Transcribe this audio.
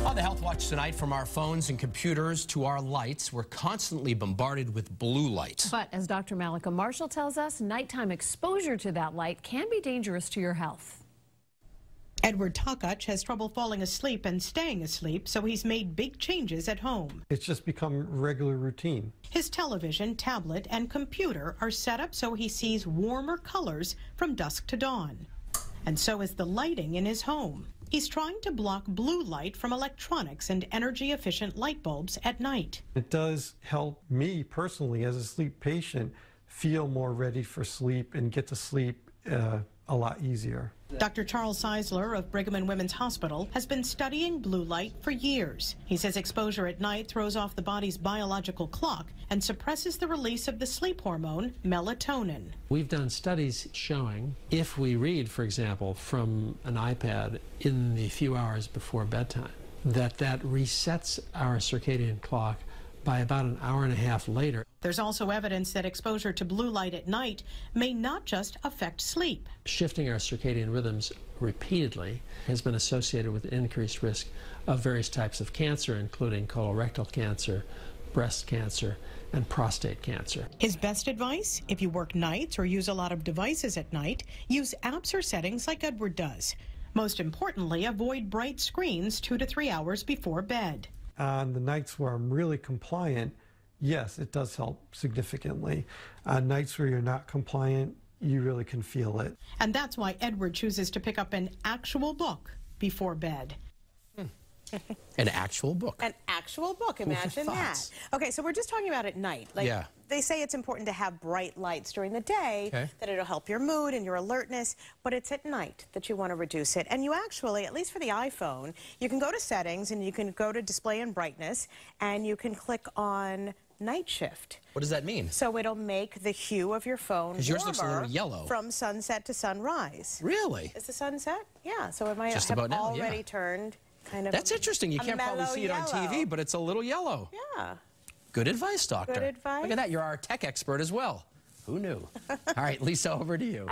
On the Health Watch tonight, from our phones and computers to our lights, we're constantly bombarded with blue light. But as Dr. Mallika Marshall tells us, nighttime exposure to that light can be dangerous to your health. Edward Takach has trouble falling asleep and staying asleep, so he's made big changes at home. It's just become regular routine. His television, tablet, and computer are set up so he sees warmer colors from dusk to dawn. And so is the lighting in his home. He's trying to block blue light from electronics and energy-efficient light bulbs at night. It does help me personally as a sleep patient feel more ready for sleep and get to sleep a lot easier. Dr. Charles Seisler of Brigham and Women's Hospital has been studying blue light for years. He says exposure at night throws off the body's biological clock and suppresses the release of the sleep hormone, melatonin. We've done studies showing if we read, for example, from an iPad in the few hours before bedtime, that resets our circadian clock by about an hour and a half later. There's also evidence that exposure to blue light at night may not just affect sleep. Shifting our circadian rhythms repeatedly has been associated with increased risk of various types of cancer, including colorectal cancer, breast cancer, and prostate cancer. His best advice? If you work nights or use a lot of devices at night, use apps or settings like Edward does. Most importantly, avoid bright screens 2 to 3 hours before bed. On the nights where I'm really compliant, yes, it does help significantly. On nights where you're not compliant, you really can feel it. And that's why Edward chooses to pick up an actual book before bed. An actual book. An actual book, imagine that. Okay, so we're just talking about at night. Like, yeah. They say it's important to have bright lights during the day, that it'll help your mood and your alertness, but it's at night that you want to reduce it. And you actually, at least for the iPhone, you can go to settings and you can go to display and brightness and you can click on night shift. What does that mean? So it'll make the hue of your phone warmer yours looks a little yellow. From sunset to sunrise. Really? Is the sunset? Yeah, so it might Just have about now, already turned kind of. That's interesting. You can't probably see it on TV, but it's a little yellow. Yeah. Good advice, doctor. Good advice. Look at that. You're our tech expert as well. Who knew? All right, Lisa, over to you.